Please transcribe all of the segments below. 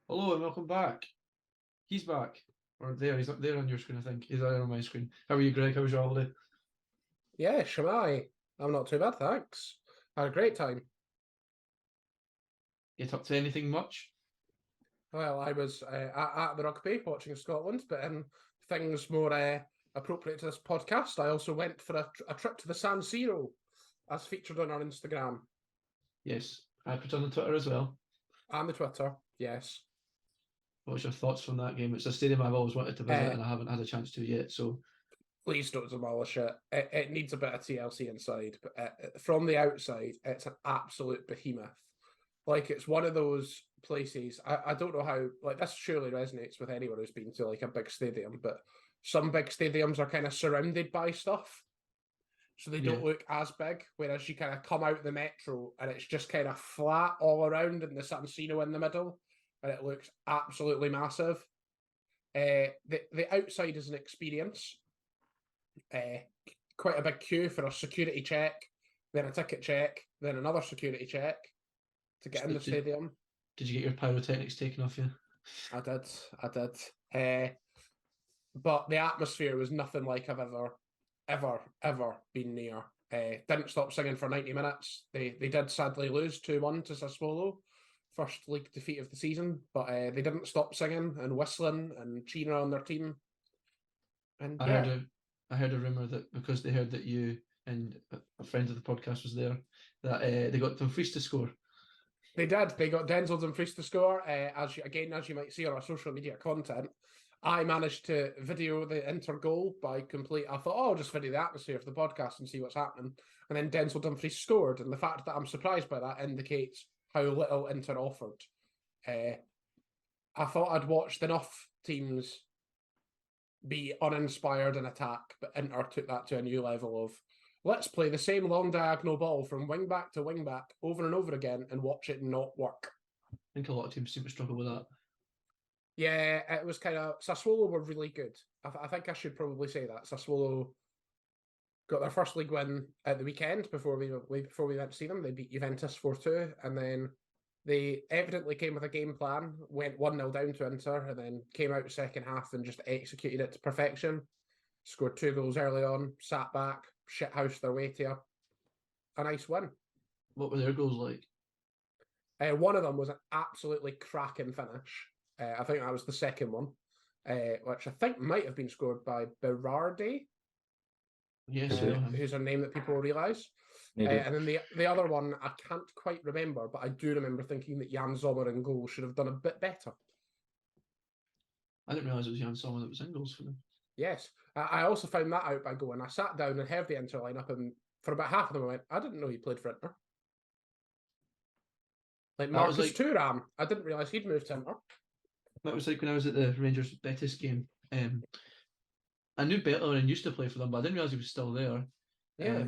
Hello and welcome back. He's back. Or there, he's up there on your screen, I think. He's there on my screen. How are you, Greg? How was your holiday? Yeah, Shamai. I'm not too bad, thanks. Had a great time. Get up to anything much? Well, I was at the rugby watching Scotland, but in things more appropriate to this podcast, I also went for a trip to the San Siro, as featured on our Instagram Yes. I put on the Twitter as well. and the Twitter. Yes. What's your thoughts from that game? It's a stadium I've always wanted to visit and I haven't had a chance to yet. So Please don't demolish it. It needs a bit of TLC inside, but from the outside, it's an absolute behemoth. Like, it's one of those places, I don't know how, like, this surely resonates with anyone who's been to, like, a big stadium, but some big stadiums are kind of surrounded by stuff, so they don't look as big, whereas you kind of come out the metro, and it's just kind of flat all around, and the San Siro in the middle, and it looks absolutely massive. The outside is an experience. Quite a big queue for a security check, then a ticket check, then another security check to get in the stadium. Did you get your pyrotechnics taken off you? I did. But the atmosphere was nothing like I've ever been near. Didn't stop singing for 90 minutes. They did sadly lose 2-1 to Sassuolo, first league defeat of the season, but they didn't stop singing and whistling and cheering on their team. And I heard a rumour that because they heard that you and a friend of the podcast was there, that they got Dumfries to score. They did. They got Denzel Dumfries to score. As you might see on our social media content, I managed to video the Inter goal I thought, I'll just video the atmosphere of the podcast and see what's happening. And then Denzel Dumfries scored. And the fact that I'm surprised by that indicates how little Inter offered. I thought I'd watched enough teams be uninspired in attack, but Inter took that to a new level of, let's play the same long diagonal ball from wing back to wing back over and over again and watch it not work. I think a lot of teams seem to struggle with that. Yeah, it was kind of, Sassuolo were really good. I think I should probably say that. Sassuolo got their first league win at the weekend before we went to see them. They beat Juventus 4-2, and then they evidently came with a game plan, went 1-0 down to Inter, and then came out second half and just executed it to perfection. Scored 2 goals early on, sat back, shithoused their way to a nice win. What were their goals like? One of them was an absolutely cracking finish. I think that was the second one, which I think might have been scored by Berardi. Yes, who's a name that people will realise. And then the other one, I can't quite remember, but I do remember thinking that Jan Sommer in goal should have done a bit better. I didn't realise it was Jan Sommer that was in goals for them. Yes. I also found that out by going. I sat down and heard the Inter lineup, and for about half of them I went, I didn't know he played for Inter. Like Marcus Thuram, I didn't realise he'd moved to Inter. That was like when I was at the Rangers Betis game. I knew Bellerin used to play for them, but I didn't realise he was still there. Yeah.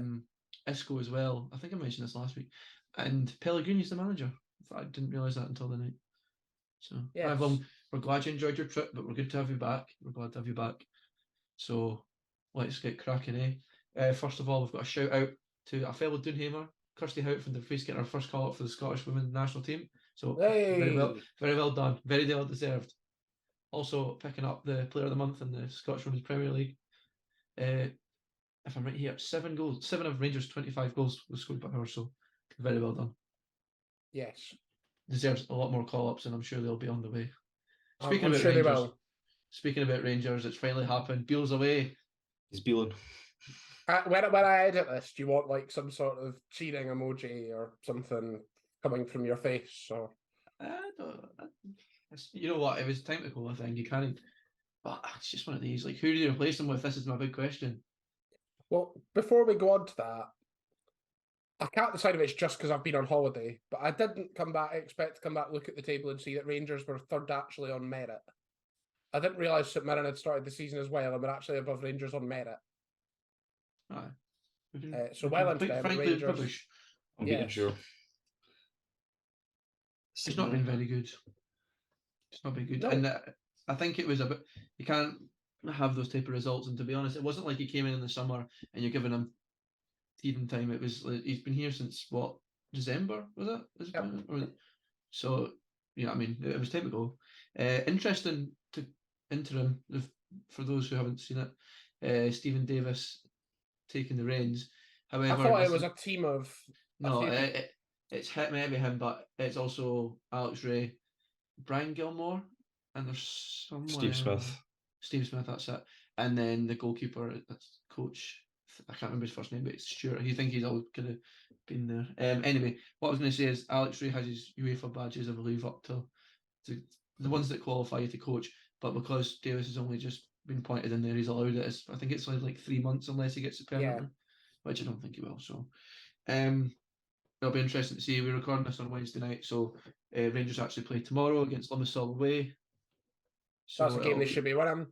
Isco as well. I think I mentioned this last week. And Pellegrini's the manager. I didn't realise that until the night. So, yes. We're glad you enjoyed your trip, but we're good to have you back. We're glad to have you back. So, let's get cracking, first of all, we've got a shout out to a fellow Doonhamer, Kirsty Hout from Dumfries, getting our first call up for the Scottish women's national team. So, very well done. Very well deserved. Also, picking up the Player of the Month in the Scottish Women's Premier League. If I'm right here, 7 goals. 7 of Rangers' 25 goals was scored by her, so very well done. Yes. Deserves a lot more call-ups, and I'm sure they'll be on the way. Speaking about Rangers, it's finally happened. Beale's away. He's Beale. When I edit this, do you want like some sort of cheering emoji or something coming from your face? Or you know what? It was time to go. I think you can't. But it's just one of these. Like, who do you replace them with? This is my big question. Well, before we go on to that, I can't decide if it's just because I've been on holiday, but I didn't expect to come back, look at the table and see that Rangers were third actually on merit. I didn't realise St Mirren had started the season as well and were actually above Rangers on merit. So well into them, Rangers. I'm sure. It's not been very good. It's not been good. No. And I think it was a bit, you can't have those type of results. And to be honest, it wasn't like he came in the summer and you're giving him teething time. It was like, he's been here since what, December, was it? Yep. So you know what I mean? It was time to go. Interesting to interim, for those who haven't seen it, Stephen Davis taking the reins. However, I thought it was a team of no, it's maybe him, but it's also Alex Ray, Brian Gilmore, and there's someone Steve Smith. Steve Smith, that's it. And then the goalkeeper, that's coach. I can't remember his first name, but it's Stuart. You think he's all could have been there. Anyway, what I was going to say is Alex Ray has his UEFA badges, I believe, up to the ones that qualify you to coach. But because Davis has only just been appointed in there, he's allowed it. I think it's like 3 months unless he gets it permanently, which I don't think he will. So, it'll be interesting to see. We're recording this on Wednesday night, so Rangers actually play tomorrow against Limassol away. So that's a game they should be winning.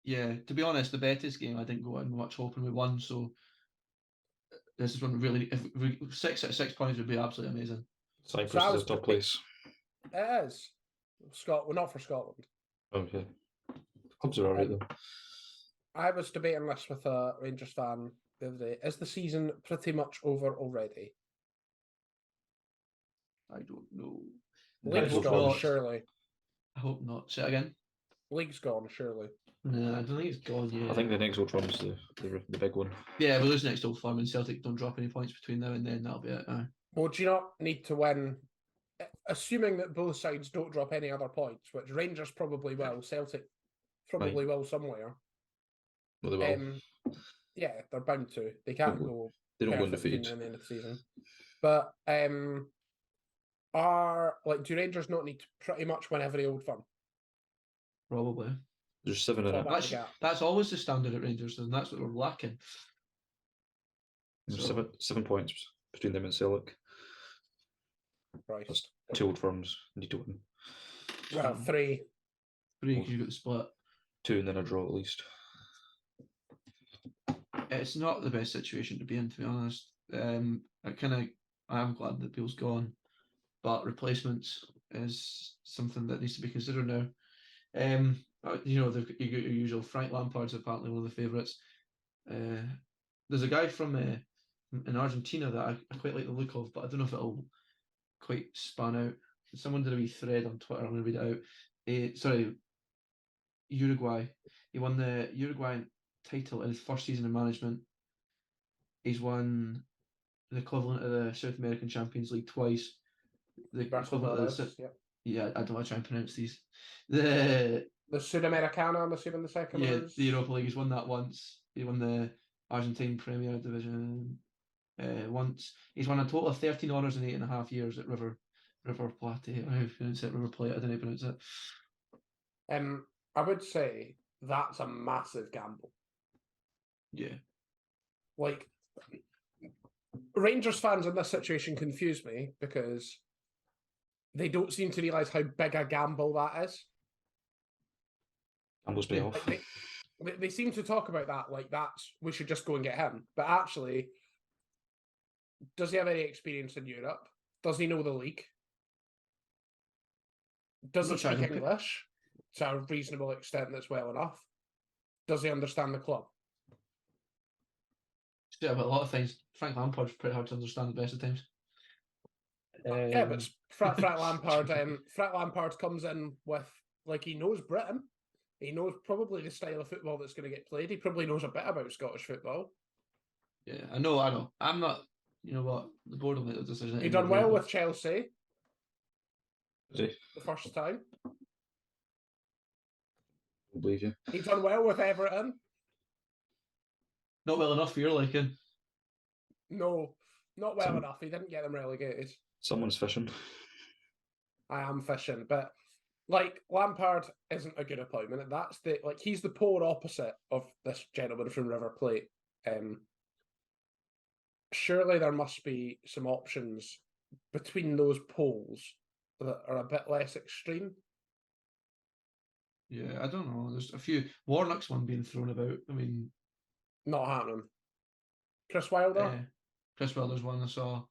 Yeah, to be honest, the Betis game I didn't go in much hoping we won, so this is one really. If we 6 out of 6 points would be absolutely amazing. Cyprus is a top place. It is. Scotland, not for Scotland. Okay. Clubs are alright though. I was debating this with a Rangers fan the other day. Is the season pretty much over already? I don't know. League's gone, surely. I hope not. Say it again. League's gone, surely. No, I don't think it's gone yet. I think the next Old Firm's the big one. Yeah, we lose next Old Firm and Celtic don't drop any points between now and then. That'll be it. Well, do you not need to win? Assuming that both sides don't drop any other points, which Rangers probably will, Celtic probably will somewhere. Well, they will. Yeah, they're bound to. They can't go. They don't go undefeated in the end of the season. But do Rangers not need to pretty much win every Old Firm? Probably. There's 7 in it. That's always the standard at Rangers, and that's what we're lacking. There's 7 points between them and Celtic. Right. That's 2 Old Firms need to win. Well, 3. 3 because you got the split. 2 and then a draw at least. It's not the best situation to be in, to be honest. I am glad that Beale's gone, but replacements is something that needs to be considered now. You know, you got your usual Frank Lampard's apparently one of the favourites. There's a guy from in Argentina that I quite like the look of, but I don't know if it'll quite span out. Someone did a wee thread on Twitter. I'm going to read it out. Uruguay. He won the Uruguayan title in his first season of management. He's won the equivalent of the South American Champions League twice. The equivalent of the yeah, I don't want to try and pronounce these. The Sudamericana, I'm assuming the second one. Yeah, the Europa League. He's won that once. He won the Argentine Premier Division once. He's won a total of 13 honours in 8.5 years at River Plate. I don't know how to pronounce it. River Plate. I don't know how to pronounce it. I would say that's a massive gamble. Yeah. Like, Rangers fans in this situation confuse me because they don't seem to realise how big a gamble that is. Gamble's pay off. They seem to talk about that like we should just go and get him. But actually, does he have any experience in Europe? Does he know the league? Does he speak English to a reasonable extent that's well enough? Does he understand the club? Yeah, but a lot of things. Frank Lampard's pretty hard to understand at the best of times. Yeah, but Frank Lampard. Frank Lampard comes in with he knows Britain. He knows probably the style of football that's going to get played. He probably knows a bit about Scottish football. Yeah, I know. I'm not. You know what? The board will make the decision. He done well with Chelsea. Did he? The first time. I believe you. He done well with Everton. Not well enough for your liking. No, not well enough. He didn't get them relegated. Someone's fishing. I am fishing, but Lampard isn't a good appointment. That's he's the polar opposite of this gentleman from River Plate. Surely there must be some options between those poles that are a bit less extreme. Yeah, I don't know. There's a few. Warnock's one being thrown about. I mean, not happening. Chris Wilder? Chris Wilder's one I saw.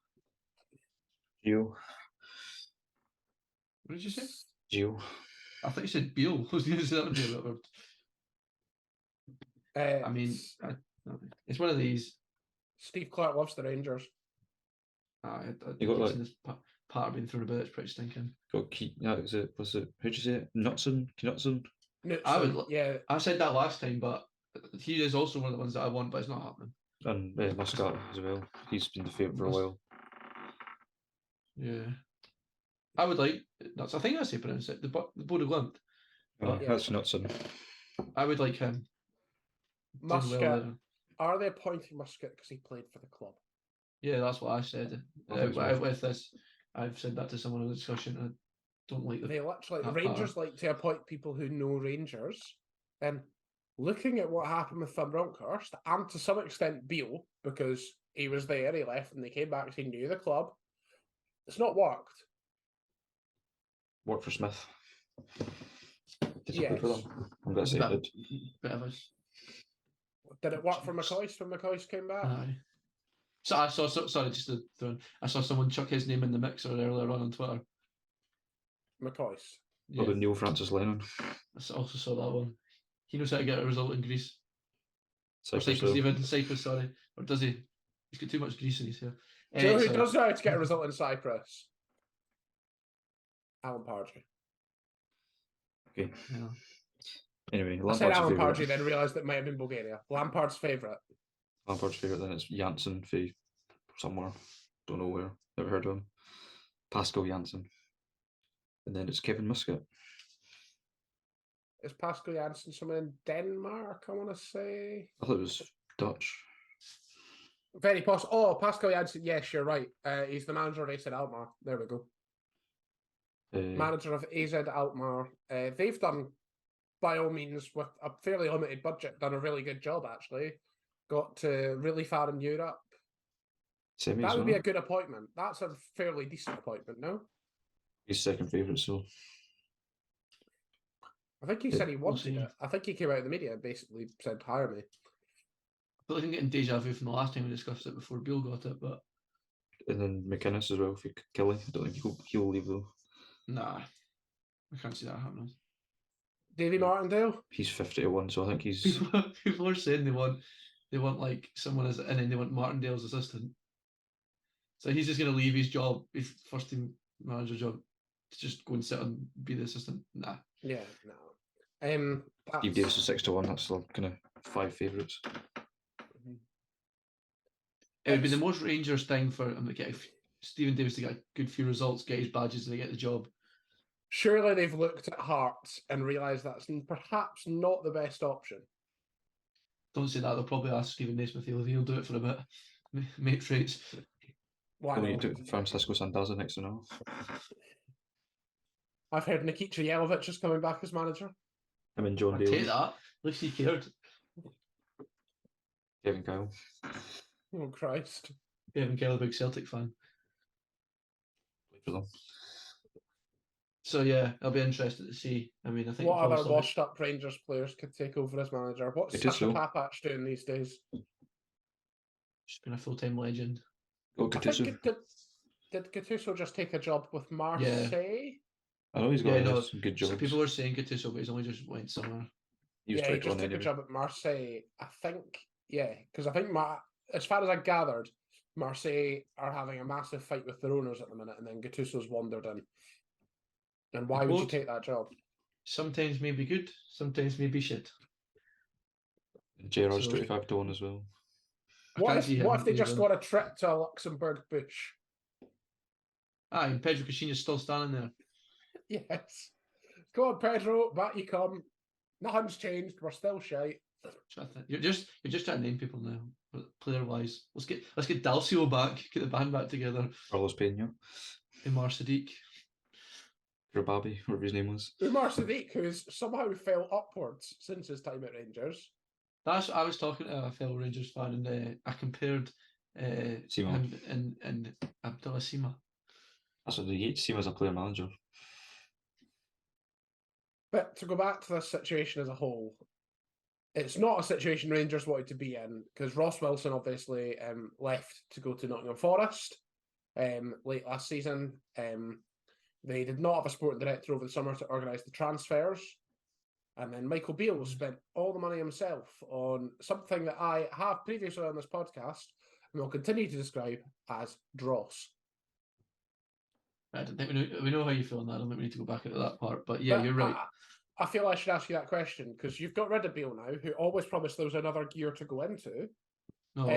Gio. What did you say? Gio. I thought you said Beale. I was going to say that would be a bit weird. I mean, it's one of these. Steve Clark loves the Rangers. You got part being thrown about, it's pretty stinking. Got was it? How'd you say it? Knutson? I said that last time, but he is also one of the ones that I want, but it's not happening. And Muscat as well. He's been the favourite for a while. Yeah. I would like I think that's how you pronounce it. The Bodo Glimt. That's Knutson. I would like him. Muscat. Are they appointing Muscat because he played for the club? Yeah, that's what I said. With this, I've said that to someone in the discussion. I don't like they literally Rangers like to appoint people who know Rangers. And looking at what happened with Van Bronckhorst, and to some extent Beale, because he was there, he left, and they came back, he knew the club. It's not worked. Worked for Smith. Yes. For them. I'm going to say it did. Bit of us. Did it work for McCoist when McCoist came back? Aye. So I saw, sorry, just to throw in, I saw someone chuck his name in the mixer earlier on Twitter. McCoist. Yeah. About Neil Francis Lennon. I also saw that one. He knows how to get a result in Greece. Cyprus, Cyprus, sorry. Or does he? He's got too much grease in his hair. Do you know who does know how to get a result in Cyprus? Alan Pardew. Okay. Yeah. Anyway, I said Alan Pardew, then realised it might have been Bulgaria. Lampard's favourite. Lampard's favourite, then it's Janssen for somewhere. Don't know where. Never heard of him. Pascal Janssen. And then it's Kevin Muscat. Is Pascal Janssen someone in Denmark, I want to say? I thought it was Dutch. Very possible. Oh, Pascal Janssen, yes, you're right. He's the manager of AZ Alkmaar. There we go. Manager of AZ Alkmaar. They've done, by all means, with a fairly limited budget, done a really good job, actually. Got to really far in Europe. That would be a good appointment. That's a fairly decent appointment, no? He's second favourite, so... I think he said he wanted it. I think he came out in the media and basically said, hire me. I feel like I'm getting deja vu from the last time we discussed it before Beale got it, but... And then McInnes as well for Kelly. I don't think he'll leave, though. Nah. I can't see that happening. Davy Martindale? He's 50-1, so I think he's... People are saying they want like someone as, and then they want Martindale's assistant. So he's just going to leave his job, his first team manager job, to just go and sit and be the assistant. Nah. Yeah, no. Steve Davis is 6-1. That's the kind of 5 favourites. It would be the most Rangers thing for him to get Stephen Davis to get a good few results, get his badges, and get the job. Surely they've looked at Hearts and realised that's perhaps not the best option. Don't say that. They'll probably ask Stephen Naismith if he'll do it for a bit. Mate traits. Why not? You took Francisco Sandaza next to now. I've heard Nikita Jelavic is coming back as manager. I mean, John Dale. Take that. At least he cared. Kevin Kyle. Oh, Christ. Kevin Kyle, a big Celtic fan. For them. So, yeah, I'll be interested to see. I mean, I think... What other washed-up Rangers players could take over as manager? What's Sasha Papac doing these days? She's been a full-time legend. Oh, Gattuso. Did Gattuso just take a job with Marseille? Yeah. I know he's got some good jobs. So people are saying Gattuso, but he's only just went somewhere. He just took a job at Marseille. I think, because I think, as far as I gathered, Marseille are having a massive fight with their owners at the minute, and then Gattuso's wandered in. And why would you take that job? Sometimes may be good, sometimes may be shit. Gerrard's 25-1 as well. What if they just got a trip to a Luxembourg bush? And Pedro Caixinha's still standing there. Yes. Go on, Pedro, back you come. Nothing's changed, we're still shite. You're just trying to name people now, player wise. Let's get Dalcio back, get the band back together. Carlos Pena. Umar Sadiq. Rababi, whatever his name was. Umar Sadiq, who's somehow fell upwards since his time at Rangers. I was talking to a fellow Rangers fan, and I compared him and Abdullah Sima. That's what they hate Sima as a player manager. But to go back to this situation as a whole, it's not a situation Rangers wanted to be in, because Ross Wilson obviously left to go to Nottingham Forest late last season. They did not have a sporting director over the summer to organise the transfers. And then Michael Beale spent all the money himself on something that I have previously on this podcast and will continue to describe as dross. I don't think we know how you feel on that. I don't think we need to go back into that part. But yeah, you're right. I feel I should ask you that question because you've got rid of Beale now, who always promised there was another gear to go into. No.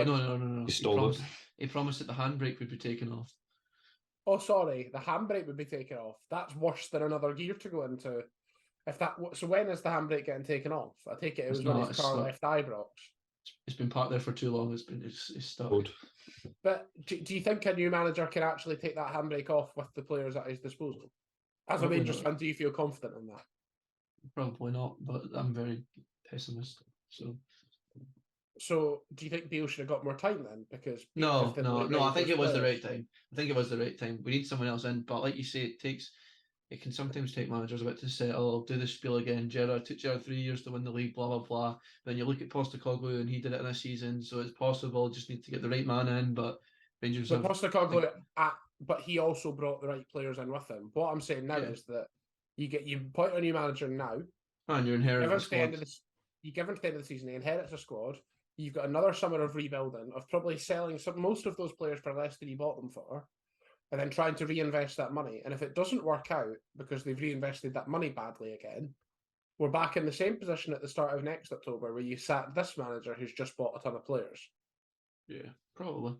He stole it. He promised that the handbrake would be taken off. Oh, sorry, the handbrake would be taken off. That's worse than another gear to go into. So when is the handbrake getting taken off? I take it was when his car left Ibrox. It's been parked there for too long. It's stuck. Good. But do you think a new manager can actually take that handbrake off with the players at his disposal? As a Rangers fan, do you feel confident in that? Probably not, but I'm very pessimistic. So do you think Beale should have got more time then? Because no. I think it was the right time. I think it was the right time. We need someone else in, but like you say, it can sometimes take managers a bit to settle. I'll do the spiel again. Gerrard took Gerrard 3 years to win the league, blah blah blah. Then you look at Postecoglou and he did it in a season, so it's possible. Just need to get the right man in, but Rangers. But Postecoglou, but he also brought the right players in with him. What I'm saying now is that you point a new manager now, and you're inheriting a squad. You give him to the end of the season, he inherits a squad. You've got another summer of rebuilding, of probably selling most of those players for less than you bought them for, and then trying to reinvest that money. And if it doesn't work out because they've reinvested that money badly again, we're back in the same position at the start of next October where you sat this manager who's just bought a ton of players. Yeah, probably.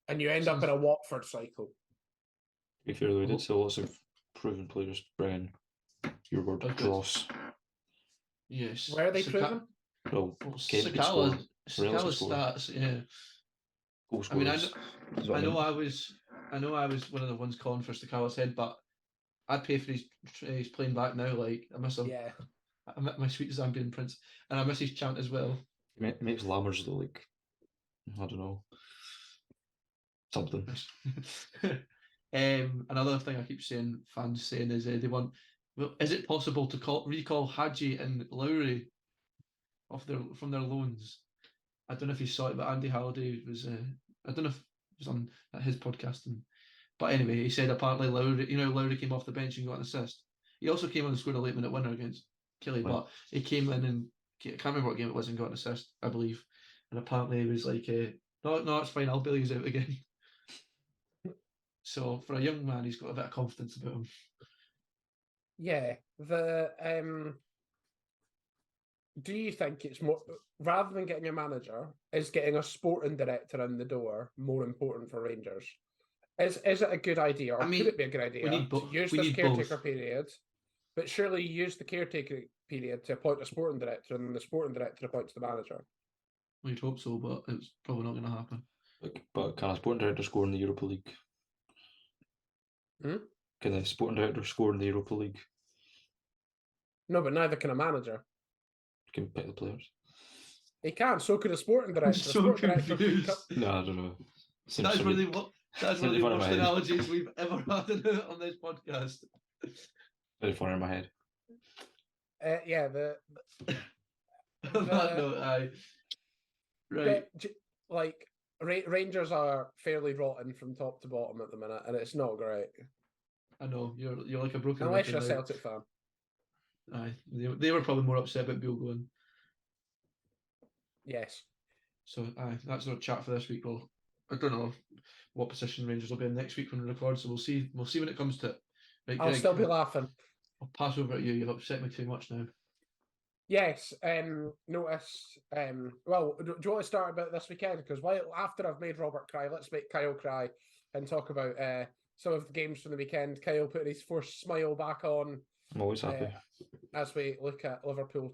And you end up in a Watford cycle. To be fair, we did sell lots of proven players, Brian. Your word, Ross. Yes. Where are they proven? Well, Sakala's stats, yeah. I mean, I know I was one of the ones calling for Sakala's head, but I'd pay for his playing back now. Like, I miss him. Yeah. I met my sweet Zambian prince, and I miss his chant as well. It makes Lammers look like, I don't know, something. Another thing I keep saying, fans saying, is they want. Well, is it possible to recall Hadji and Lowry from their loans? I don't know if you saw it, but Andy Halliday was. I don't know if it was on his podcast, but anyway, he said apparently Lowry came off the bench and got an assist. He also came on and scored a late-minute winner against Kelly, but he came in and I can't remember what game it was and got an assist, I believe. And apparently he was like, "No, it's fine. I'll bail you out again." So for a young man, he's got a bit of confidence about him. Yeah, do you think it's more, rather than getting a manager, is getting a sporting director in the door more important for Rangers? Is it a good idea, or could it be a good idea to use this caretaker period? But surely you use the caretaker period to appoint a sporting director, and then the sporting director appoints the manager. We'd hope so, but it's probably not going to happen. But can a sporting director score in the Europa League? Can a sporting director score in the Europa League? No, but neither can a manager. Can pick the players. He can. So could a sporting director. No, I don't know. That's one of the worst analogies we've ever had on this podcast. Very funny in my head. Yeah, right. Like Rangers are fairly rotten from top to bottom at the minute, and it's not great. I know you're like a broken. Unless you're a Celtic fan. Aye, they were probably more upset about Beale going. Yes. So that's our chat for this week. Well, I don't know what position Rangers will be in next week when we record, so we'll see when it comes to it. Right, I'll Greg, still be laughing. I'll pass over to you. You've upset me too much now. Yes. Notice. Well, do you want to start about this weekend? Because after I've made Robert cry, let's make Kyle cry and talk about some of the games from the weekend. Kyle putting his first smile back on. I'm always happy. As we look at Liverpool.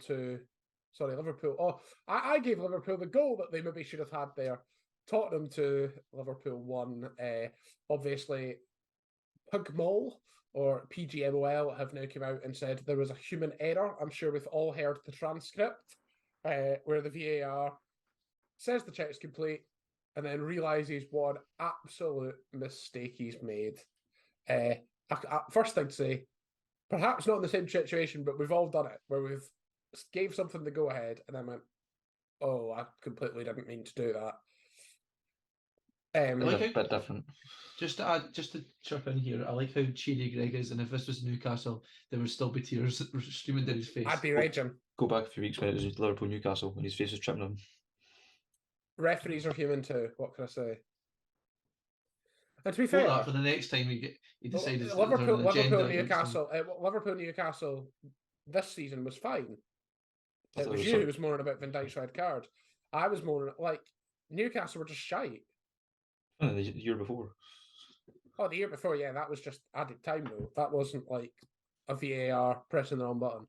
Oh, I gave Liverpool the goal that they maybe should have had there. Tottenham 2, Liverpool 1. Obviously, Pugmol or PGMOL have now come out and said there was a human error. I'm sure we've all heard the transcript where the VAR says the check's complete and then realises what an absolute mistake he's made. First thing to say, perhaps not in the same situation, but we've all done it, where we've gave something the go-ahead and then went, oh, I completely didn't mean to do that. It's a bit different. Just to chirp in here, I like how cheery Greg is, and if this was Newcastle, there would still be tears streaming down his face. I'd be raging. Go back a few weeks when it was Liverpool Newcastle when his face was tripping him. Referees are human too. What can I say? And to be fair, that for the next time he decided Liverpool Newcastle this season was fine. It was you who was moaning about Van Dijk's red card. I was moaning like Newcastle were just shite. The year before. Oh, the year before, yeah, that was just added time though. That wasn't like a VAR pressing the wrong button.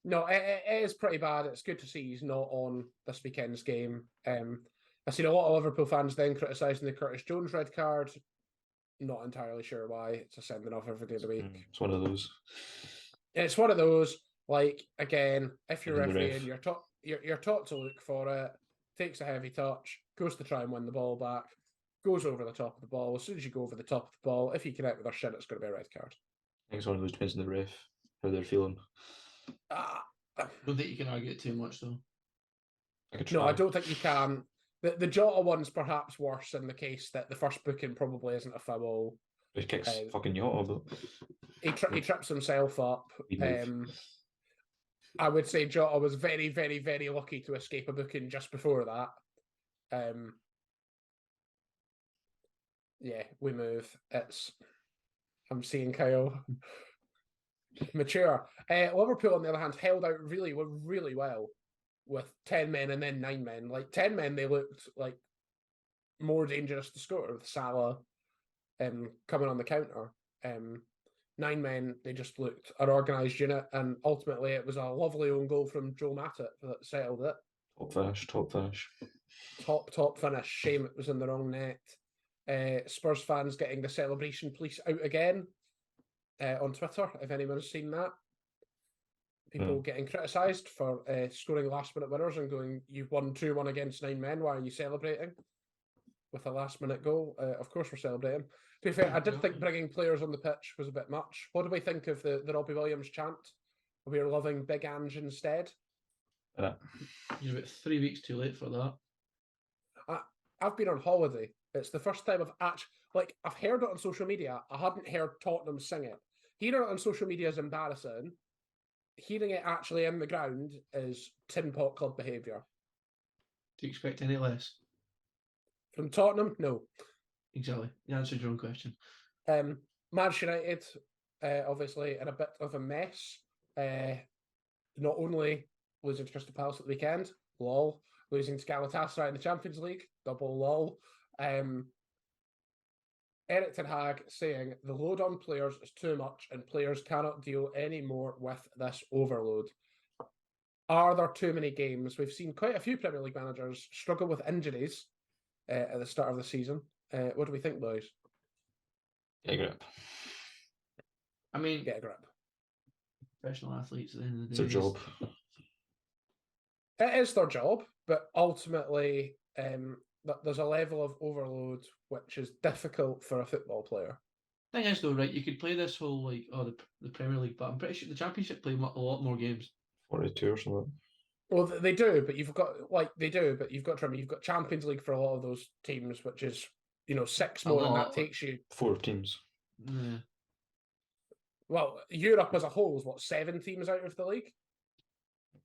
No, it is pretty bad. It's good to see he's not on this weekend's game. I've seen a lot of Liverpool fans then criticising the Curtis Jones red card. Not entirely sure why. It's a sending off every day of the week. It's one of those. It's one of those. Like again, if you're refereeing, you're taught to look for it. Takes a heavy touch, goes to try and win the ball back, goes over the top of the ball. As soon as you go over the top of the ball, if you connect with their shin, it's going to be a red card. I think it's one of those depends on the ref, how they're feeling. I don't think you can argue it too much, though. No, I don't think you can. The Jota one's perhaps worse in the case that the first booking probably isn't a foul. He kicks fucking Jota, but he trips himself up. I would say Jota was very, very, very lucky to escape a booking just before that. Yeah, we move. I'm seeing Kyle mature. Liverpool, on the other hand, held out really well with 10 men and then 9 men. Like 10 men, they looked like more dangerous to score with Salah coming on the counter. 9 men, they just looked an organised unit, and ultimately it was a lovely own goal from Joe Matip that settled it. Top finish. Shame it was in the wrong net. Spurs fans getting the celebration police out again on Twitter, if anyone's seen that. People getting criticised for scoring last-minute winners and going, you've won 2-1 against 9 men, why are you celebrating? With a last-minute goal. Of course we're celebrating. To be fair, I did think bringing players on the pitch was a bit much. What do we think of the Robbie Williams chant? We're loving Big Ange instead. You're about 3 weeks too late for that. I've been on holiday. It's the first time I've heard it on social media. I hadn't heard Tottenham sing it. Hearing it on social media is embarrassing. Hearing it actually in the ground is tin pot club behaviour. Do you expect any less? From Tottenham? No. Exactly. You answered your own question. Manchester United, obviously, in a bit of a mess. Not only losing to Crystal Palace at the weekend, lol. Losing to Galatasaray in the Champions League, double lol. Erik ten Hag saying the load on players is too much and players cannot deal anymore with this overload. Are there too many games? We've seen quite a few Premier League managers struggle with injuries at the start of the season. What do we think, boys? Get a grip. I mean, get a grip. Professional athletes at the end of the day. It's their job. It is their job, but ultimately, there's a level of overload which is difficult for a football player. Thing is, though, right? You could play this whole the Premier League, but I'm pretty sure the Championship play a lot more games. 42 or something. Well, they do, but you've got to remember you've got Champions League for a lot of those teams, which is 6 more, and that takes you 4 teams. Yeah. Well, Europe as a whole is 7 teams out of the league?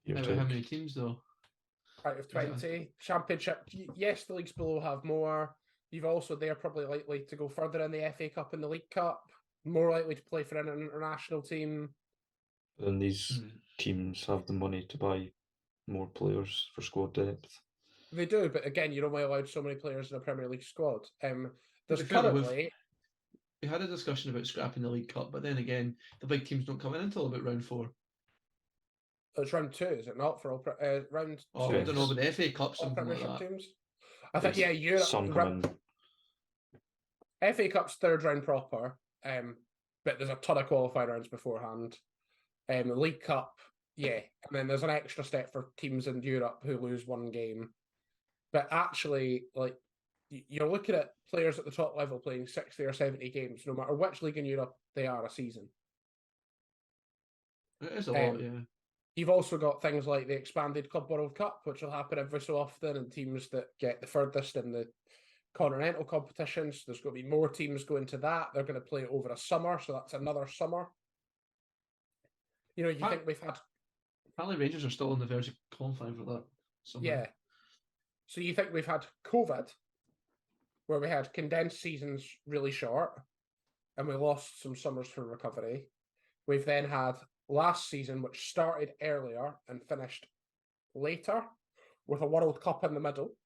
How many teams though? Out of 20. Championship, yes, the leagues below have more. You've also, they're probably likely to go further in the FA Cup and the League Cup, more likely to play for an international team. Then these teams have the money to buy more players for squad depth. They do, but again, you're only allowed so many players in a Premier League squad. There's currently... We had a discussion about scrapping the League Cup, but then again, the big teams don't come in until about round 4. It's round 2, is it not? For all round 2? I don't know, but the FA Cup, something like that. Teams? I think, Europe. Some come in. FA Cup's 3rd round proper, but there's a ton of qualifying rounds beforehand. The League Cup, and then there's an extra step for teams in Europe who lose 1 game. But actually, you're looking at players at the top level playing 60 or 70 games, no matter which league in Europe they are a season. It is a lot, yeah. You've also got things like the expanded Club World Cup, which will happen every so often, and teams that get the furthest in the continental competitions. There's going to be more teams going to that. They're going to play over a summer, so that's another summer. You think we've had... Apparently Rangers are still on the verge of qualifying for that. Yeah. So you think we've had COVID, where we had condensed seasons really short, and we lost some summers for recovery. We've then had last season, which started earlier and finished later, with a World Cup in the middle.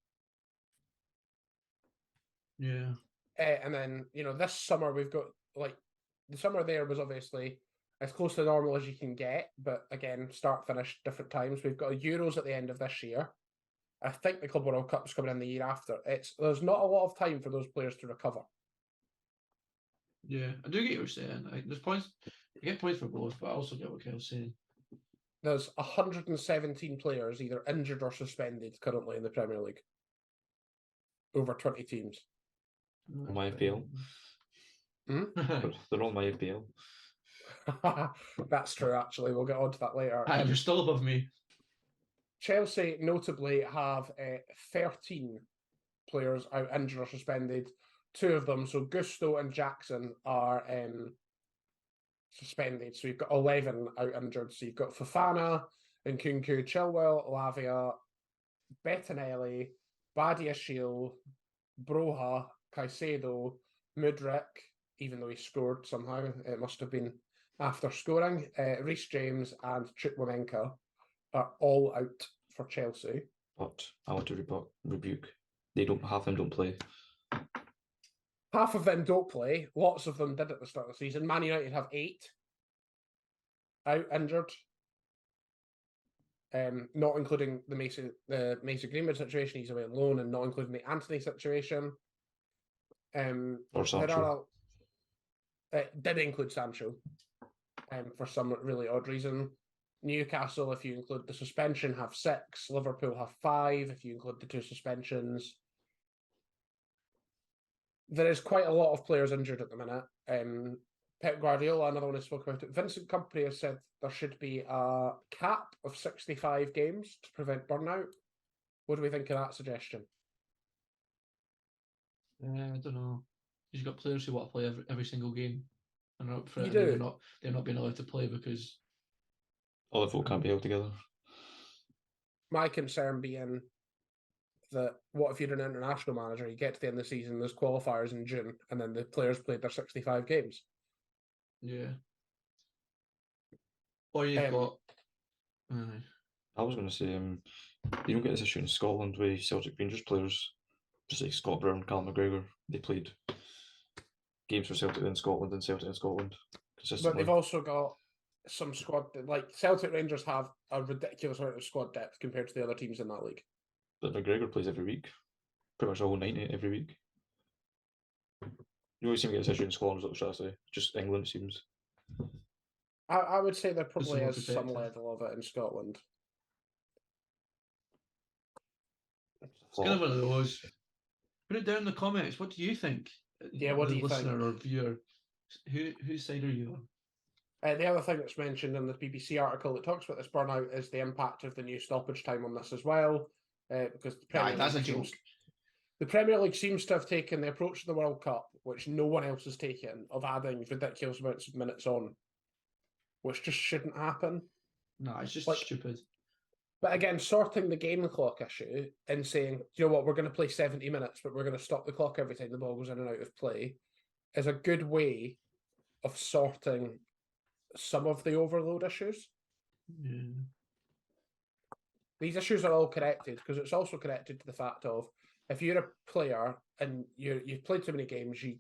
Yeah. And then, this summer we've got, the summer there was obviously as close to normal as you can get, but again, start, finish, different times. We've got a Euros at the end of this year. I think the Club World Cup's coming in the year after. There's not a lot of time for those players to recover. Yeah, I do get what you're saying. There's points. I get points for both, but I also get what Kel's saying. There's 117 players either injured or suspended currently in the Premier League. Over 20 teams. On my FPL. They're on my FPL. That's true, actually. We'll get on to that later. You're still above me. Chelsea notably have 13 players out injured or suspended. 2 of them, so Gusto and Jackson, are suspended. So you've got 11 out injured. So you've got Fofana, Nkunku, Chilwell, Lavia, Bettinelli, Badiashile, Broha, Caicedo, Mudryk, even though he scored somehow, it must have been after scoring. Reece James and Chukwuemeka are all out for Chelsea. But I want to rebuke. Half of them don't play. Half of them don't play. Lots of them did at the start of the season. Man United have 8 out injured. Not including the Mason Greenwood situation, he's away on loan, and not including the Anthony situation. Or Sancho. It did include Sancho, for some really odd reason. Newcastle, if you include the suspension, have 6. Liverpool have 5, if you include the 2 suspensions. There is quite a lot of players injured at the minute. Pep Guardiola, another one who spoke about it. Vincent Kompany has said there should be a cap of 65 games to prevent burnout. What do we think of that suggestion? I don't know. You've got players who want to play every single game, and are up for it. They're not being allowed to play because all the folk can't be held together. My concern being that what if you're an international manager, you get to the end of the season, there's qualifiers in June, and then the players played their 65 games. Yeah. Or you've got. I was going to say, you don't get this issue in Scotland with Celtic Rangers players, just like Scott Brown, Callum McGregor. They played games for Celtic in Scotland and Celtic in Scotland consistently. But they've also got some squad, like Celtic Rangers have a ridiculous amount of squad depth compared to the other teams in that league. But McGregor plays every week, pretty much all 90 every week. You always seem to get this issue in Scotland, is what I was trying to say. Just England seems. I would say there probably is some level of it in Scotland. It's kind of one of those. Put it down in the comments. What do you think? Yeah, what do you think? Listener or viewer, whose side are you on? The other thing that's mentioned in the BBC article that talks about this burnout is the impact of the new stoppage time on this as well. Because the Premier League seems to have taken the approach to the World Cup, which no one else has taken, of adding ridiculous amounts of minutes on, which just shouldn't happen. No, it's just stupid. But again, sorting the game clock issue and saying, you know what, we're going to play 70 minutes, but we're going to stop the clock every time the ball goes in and out of play, is a good way of sorting some of the overload issues. Yeah. These issues are all connected, because it's also connected to the fact of, if you're a player and you've played too many games, you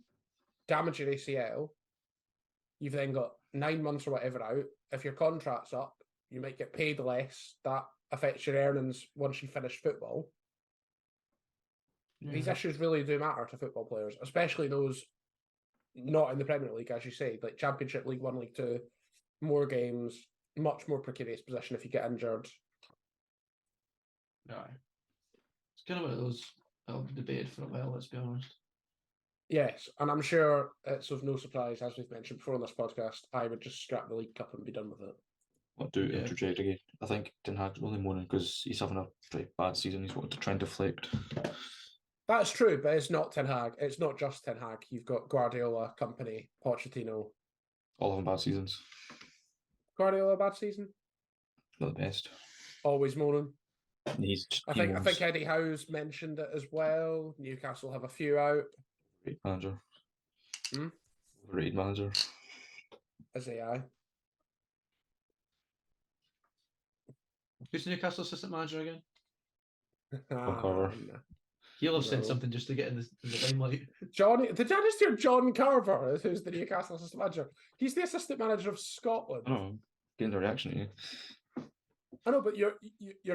damage your ACL, you've then got 9 months or whatever out. If your contract's up, you might get paid less. That affects your earnings once you finish football. Yeah. These issues really do matter to football players, especially those not in the Premier League, as you say, like Championship, League 1, League 2, more games, much more precarious position if you get injured. Yeah. It's kind of one of those I'll be debated for a while, let's be honest. Yes, and I'm sure it's of no surprise, as we've mentioned before on this podcast, I would just scrap the League Cup and be done with it. I'll do interject again. I think Ten Hag's only moaning because he's having a pretty bad season. He's wanted to try and deflect. That's true, but it's not Ten Hag. It's not just Ten Hag. You've got Guardiola, Kompany, Pochettino. All of them bad seasons. Guardiola, bad season? Not the best. Always moaning. I think Eddie Howe's mentioned it as well. Newcastle have a few out. Great manager. Hmm? Overrated manager. Is he? Aye. Who's the Newcastle assistant manager again? Carver. He'll have said something just to get in the limelight. Did I just hear John Carver, who's the Newcastle assistant manager? He's the assistant manager of Scotland. I don't know. Getting the reaction to you. I know, but you're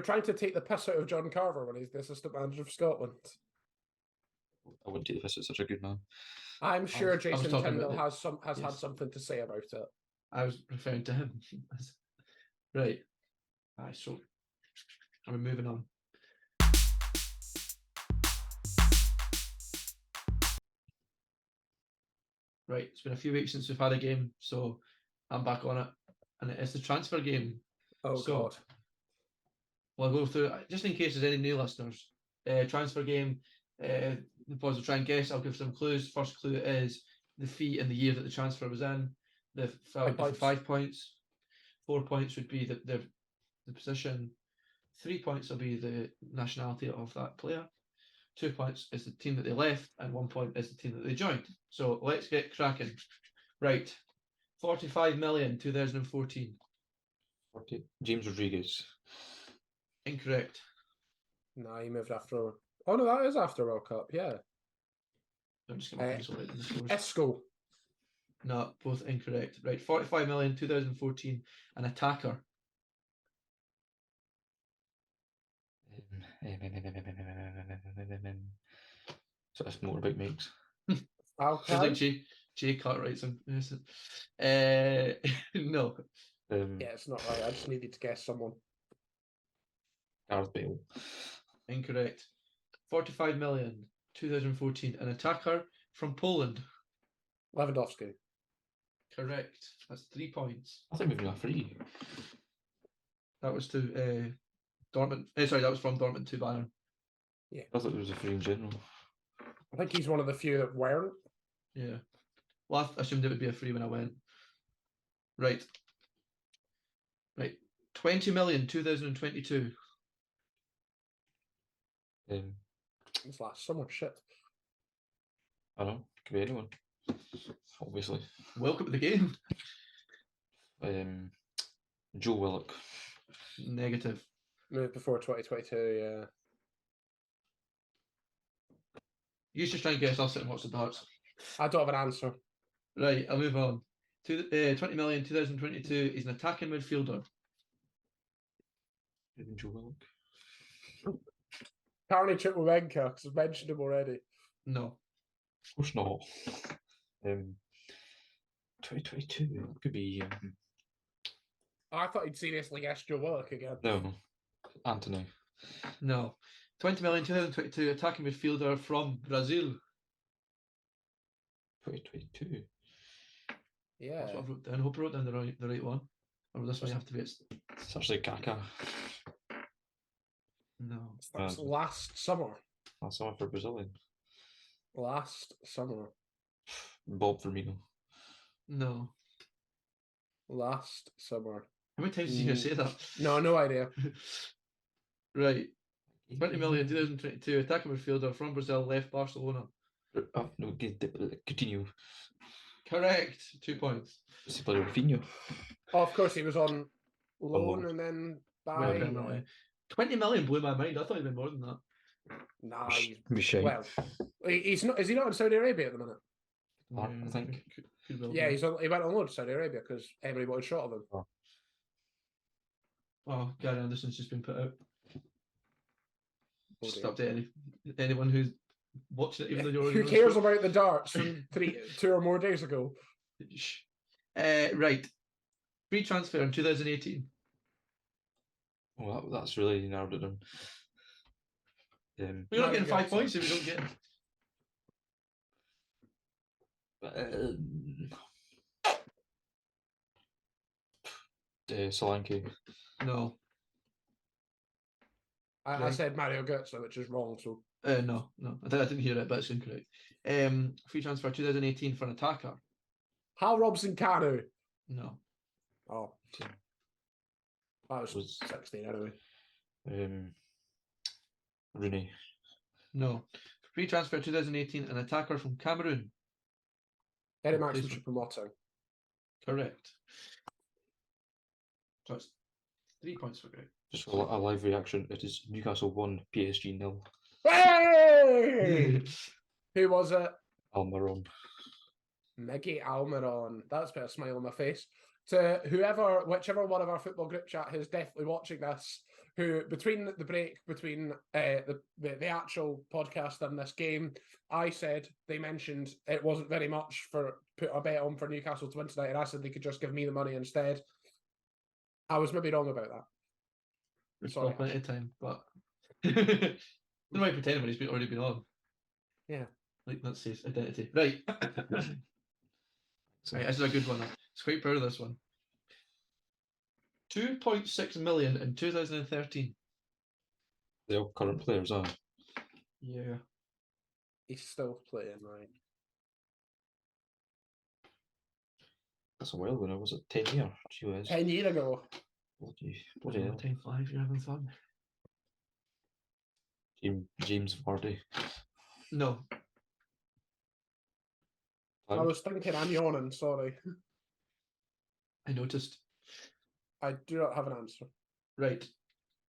trying to take the piss out of John Carver when he's the assistant manager of Scotland. I wouldn't take the piss at such a good man. I'm sure Jason Tyndall has had something to say about it. I was referring to him. Right. So I'm moving on. Right, it's been a few weeks since we've had a game, so I'm back on it, and it's the transfer game. Oh God! Well, I'll go through just in case there's any new listeners. Transfer game. The boys will try and guess. I'll give some clues. First clue is the fee and the year that the transfer was in. The 5 points. 4 points would be the position. 3 points will be the nationality of that player. 2 points is the team that they left, and 1 point is the team that they joined. So let's get cracking. Right, 45 million 2014. James Rodriguez. Incorrect. No, he moved after. Oh no, that is after World Cup. Yeah. I'm just going to pencil out the scores. Esco. No, both incorrect. Right, 45 million 2014. An attacker. So that's motorbike makes. Okay. Just like Jay Cartwright's. No. Yeah, it's not right. I just needed to guess someone. Gareth Bale. Incorrect. 45 million 2014. An attacker from Poland. Lewandowski. Correct. That's 3 points. I think we've got 3. That was to Dortmund. Sorry, that was from Dortmund to Bayern. Yeah. I thought it was a 3 in general. I think he's one of the few that weren't. Yeah. Well, I assumed it would be a free when I went. Right. 20 million 2022. It's last summer. Shit. I don't know. Could be anyone. Obviously. Welcome to the game. Joe Willock. Negative. Moved before 2022. Yeah. You should try and guess. I'll sit and watch the darts. I don't have an answer. Right, I'll move on. 20 million 2022. He's an attacking midfielder. Joe Willock. Apparently Chukwuemeka, because I've mentioned him already. No. Of course not. 2022 could be. I thought he'd seriously guessed Joe Willock again. No, Anthony. No. 20 million 2022 attacking midfielder from Brazil. 2022. Yeah. That's what I wrote down. I hope I wrote down the right one. Or this one you have to be. It's actually Kaká. No. That's last summer. Last summer for Brazilian. Last summer. Bob Firmino. No. Last summer. How many times are you going to say that? No idea. Right. 20 million 2022 attacking midfielder from Brazil left Barcelona. Oh, no, continue. Correct. 2 points. Is he playing Rafinha? Oh, of course, he was on loan and then by. 20 million blew my mind. I thought he'd been more than that. Nah, well, he's not. Is he not in Saudi Arabia at the minute? I think. Yeah, he went on loan to Saudi Arabia because everybody wanted a shot of him. Oh, Gary Anderson's just been put out. Just update anyone who's watching it, even though you're. Who cares about the darts from 2 or more days ago? Right. Free transfer in 2018. Well, that's really narrowed it down. We're not getting 5 points if we don't get Solanke. No. I said Mario Götze, which is wrong. So no. I didn't hear it, but it's incorrect. Free transfer 2018 for an attacker. Hal Robson-Kanu. No. Oh. That was 16 anyway. Rooney. No. Free transfer 2018, an attacker from Cameroon. Eddie Maxim Choupo-Moting. Correct. So it's 3 points for Greg. Just a live reaction. It is Newcastle 1, PSG 0. Hey! Who was it? Almiron. Miggy Almiron. That's put a smile on my face. To whichever one of our football group chat is definitely watching this, who between the break between the actual podcast and this game, I said they mentioned it wasn't very much for put a bet on for Newcastle to win tonight, and I said they could just give me the money instead. I was maybe wrong about that. There's still plenty of time, but I don't mind pretending when he's already been on. Yeah. Like, that's his identity. Right. Right, this is a good one. I'm quite proud of this one. 2.6 million in 2013. They're all current players, are Yeah. He's still playing, right? That's a while ago now. Was it 10 years? 10 years ago. Bloody hell. Time flies, you're having fun. James Vardy. No. I was thinking, I'm yawning, sorry. I noticed. I do not have an answer. Right.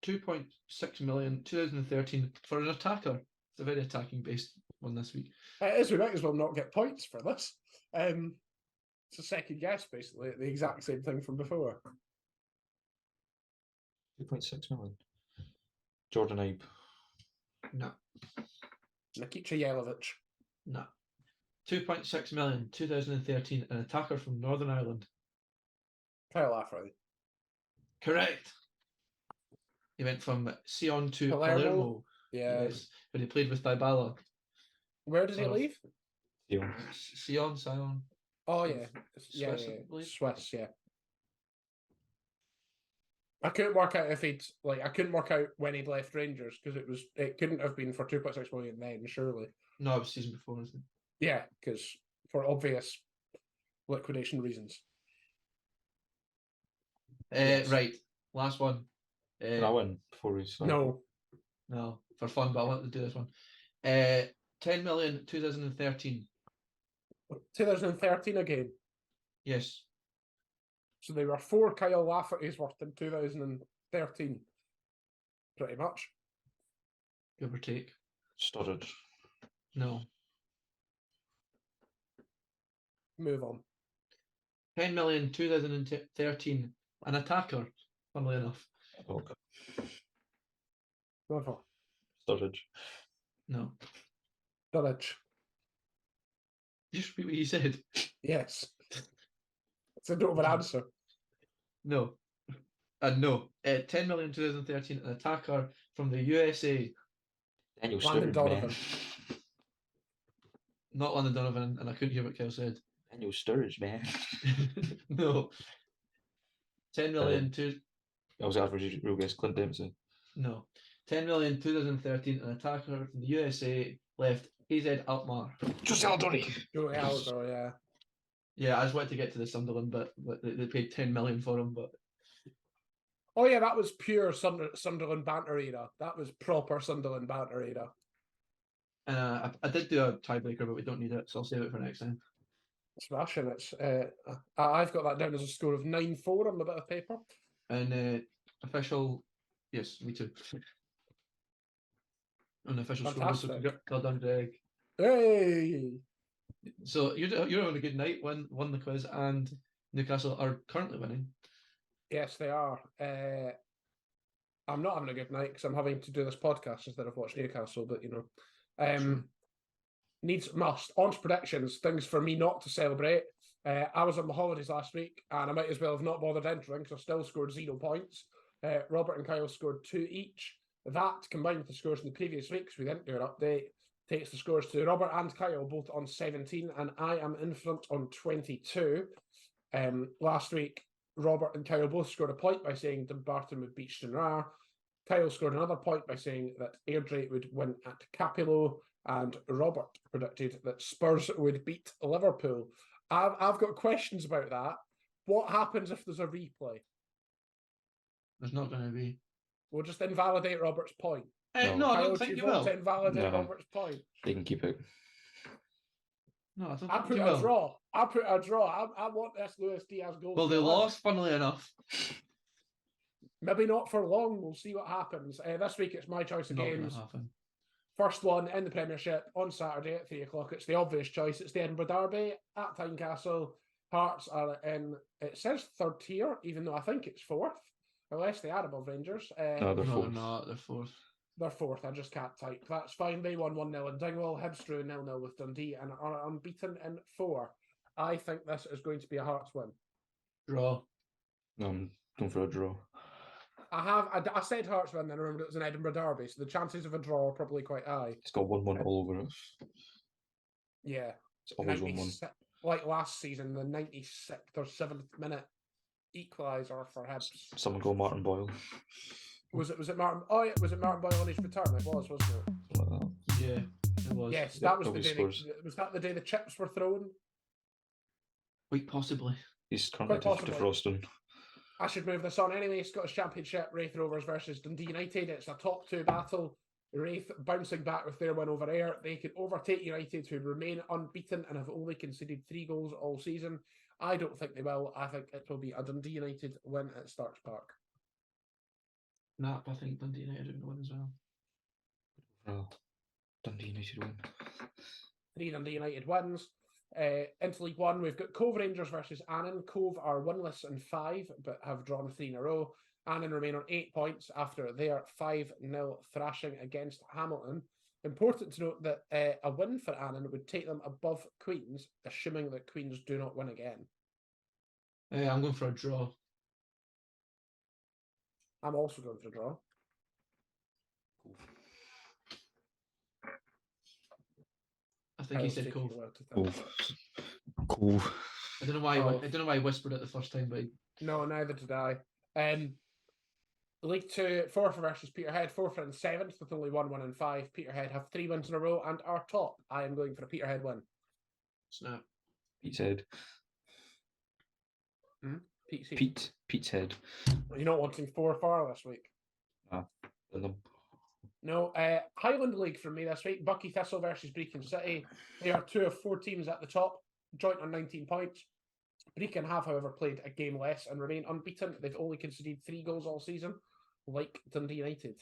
2.6 million, 2013 for an attacker. It's a very attacking based one this week. It is, we might as well not get points for this. It's a second guess, basically, the exact same thing from before. 2.6 million. Jordan Ibe. No. Nikita Jelavic. No. 2.6 million, 2013, an attacker from Northern Ireland. Kyle Lafferty. Correct. He went from Sion to Palermo. Yeah. Yes, but he played with Dybala. Where did he leave? Sion. Oh, yeah. Swiss, yeah. I believe. Swiss, yeah. I couldn't work out I couldn't work out when he'd left Rangers because it couldn't have been for 2.6 million then, surely. No, it was season before, isn't it? Yeah, because for obvious liquidation reasons. Yes. Right, last one. Can I win before we start? No, for fun, but I want to do this one. 10 million, 2013. 2013 again? Yes. So there were 4 Kyle Lafferty's worth in 2013. Pretty much. Give or take. Sturridge. No. Move on. 10 million, 2013. An attacker, funnily enough. Okay. Move on. Sturridge. No. Sturridge. Just repeat what you said. Yes. It's a bit of an answer. No. No. 10 million, 2013. An attacker from the USA. Daniel Landon Sturridge, Donovan. man. Not Landon Donovan, and I couldn't hear what Kyle said. Daniel Sturridge, man. No. 10 million, I was average real guess, Clint Dempsey. No. 10 million, 2013. An attacker from the USA left AZ Alkmaar. Jose Aldoni. Joey Aldo, yeah. Yeah, I just wanted to get to the Sunderland bit, but they paid 10 million for him. But oh yeah, that was pure Sunderland banter era. That was proper Sunderland banter era. I did do a tiebreaker, but we don't need it, so I'll save it for next time. Smashing it. I've got that down as a score of 9-4 on the bit of paper. And official, yes, me too. On the official score, so well done, Greg. Hey! So you're on a good night. Won the quiz, and Newcastle are currently winning. Yes, they are. I'm not having a good night because I'm having to do this podcast instead of watch Newcastle. But you know, must. On to predictions. Things for me not to celebrate. I was on the holidays last week, and I might as well have not bothered entering because I still scored 0 points. Robert and Kyle scored 2 each. That, combined with the scores from the previous weeks, we didn't do an update, takes the scores to Robert and Kyle both on 17, and I am in front on 22. Last week, Robert and Kyle both scored a point by saying Dumbarton would beat Stranraer. Kyle scored another point by saying that Airdrie would win at Capello, and Robert predicted that Spurs would beat Liverpool. I've got questions about that. What happens if there's a replay? There's not going to be. We'll just invalidate Robert's point. No, I don't think you will. To invalidate No. Robert's point. They can keep it. No, I don't I think put you a will. draw. I put a draw. I want this Luis Diaz goal. Well, they lost, funnily enough. Maybe not for long. We'll see what happens. This week it's my choice of Not games. gonna happen. First one in the Premiership on Saturday at 3 o'clock. It's the obvious choice. It's the Edinburgh Derby at Tynecastle. Hearts are in, it says third tier, even though I think it's fourth, unless they are above Rangers. No, they're No, fourth. they're not. They're fourth. They're fourth. I just can't type. That's fine. They won 1-0 in Dingwall. Hibs drew 0-0 with Dundee and are unbeaten in 4. I think this is going to be a Hearts win. Draw. No, I'm going for a draw. I said Hearts win, then I remembered it was an Edinburgh Derby, so the chances of a draw are probably quite high. It's got 1-1 all over it. Yeah. It's always 1-1. Like last season, the 96th or 7th minute equaliser for Hibs. Someone go Martin Boyle. Was it Martin? Oh, yeah, was it Martin Boyle on his return? It was, wasn't it? Something like that. Yeah, it was. Yes, Yeah, that was the probably day. scores. Was that the day the chips were thrown? Quite possibly. He's currently Quite possibly. defrosting. I should move this on anyway. Scottish Championship, Wraith Rovers versus Dundee United. It's a top 2 battle. Wraith bouncing back with their win over Ayr. They can overtake United, who remain unbeaten and have only conceded 3 goals all season. I don't think they will. I think it will be a Dundee United win at Starks Park. Nah, I think Dundee United are going to win as well. Well, Dundee United win. 3 Dundee United wins. Into League One, we've got Cove Rangers versus Annan. Cove are winless in 5, but have drawn 3 in a row. Annan remain on 8 points after their 5-0 thrashing against Hamilton. Important to note that a win for Annan would take them above Queens, assuming that Queens do not win again. I'm going for a draw. I'm also going for a draw. I think he said Cove. Cove. I don't know why. I don't know why I whispered it the first time, but no, neither did I. League 2, Forfar versus Peterhead. Forfar in 7th with only 1 win and 5. Peterhead have 3 wins in a row and are top. I am going for a Peterhead win. Snap. Pete's head. Pete's head. You're not wanting Forfar this week? No. Highland League from me this week. Bucky Thistle versus Brecon City. They are 2 of 4 teams at the top, joint on 19 points. Brecon have, however, played a game less and remain unbeaten. They've only conceded 3 goals all season, like Dundee United.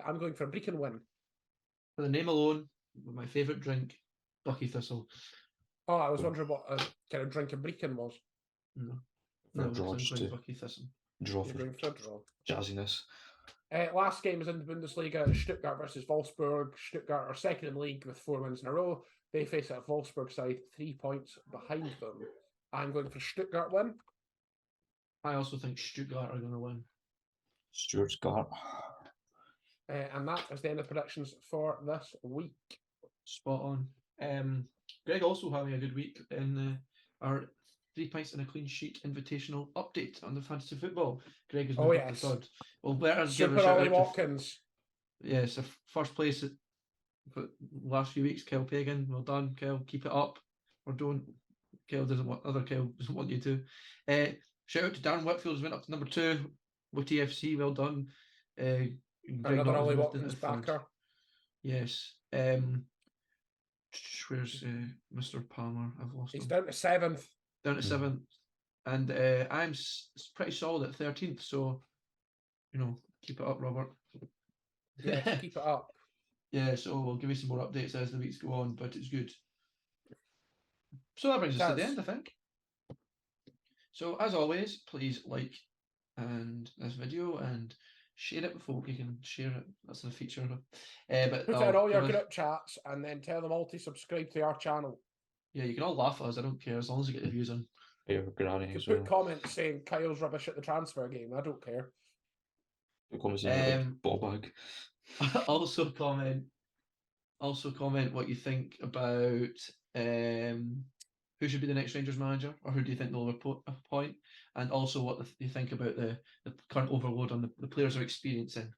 I'm going for a Brecon win. For the name alone, my favourite drink, Bucky Thistle. Oh, I was wondering what kind of drink a Brecon was. No, Bucky Thistle. Draw for draw. Jazziness. Last game is in the Bundesliga. Stuttgart versus Wolfsburg. Stuttgart are second in the league with 4 wins in a row. They face a Wolfsburg side 3 points behind them. I'm going for Stuttgart win. I also think Stuttgart are going to win. Stuttgart. And that is the end of predictions for this week. Spot on. Greg also having a good week in our 3 pints and a clean sheet invitational update on the fantasy football. Greg is moving up the third. Well, let's give a shout out Watkins. Yes, first place for the last few weeks. Kel Pagan, well done, Kel. Keep it up. Or don't. Kel doesn't want you to. Shout out to Darren Whitfield, who's went up to number 2 with TFC. Well done. Another Ollie Watkins backer. Yes. Where's Mr. Palmer? I've lost him. He's down to 7th. Down to 7th. And I'm pretty solid at 13th, so, keep it up, Robert. Yeah, keep it up. Yeah, so we'll give you some more updates as the weeks go on, but it's good. So that brings us to the end, I think. So as always, please like this video and share it with folk. You can share it. That's a feature. But put it in all your group chats and then tell them all to subscribe to our channel. Yeah, you can all laugh at us. I don't care as long as you get the views in. Yeah, granny you can put comments saying Kyle's rubbish at the transfer game. I don't care. Put comments saying ball bag. Also comment what you think about who should be the next Rangers manager, or who do you think they'll appoint, and also what you think about the current overload on the players are experiencing.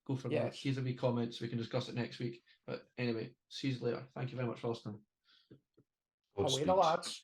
Go for that. Here's a wee comment so we can discuss it next week. But anyway, see you later. Thank you very much for listening. Away the lads.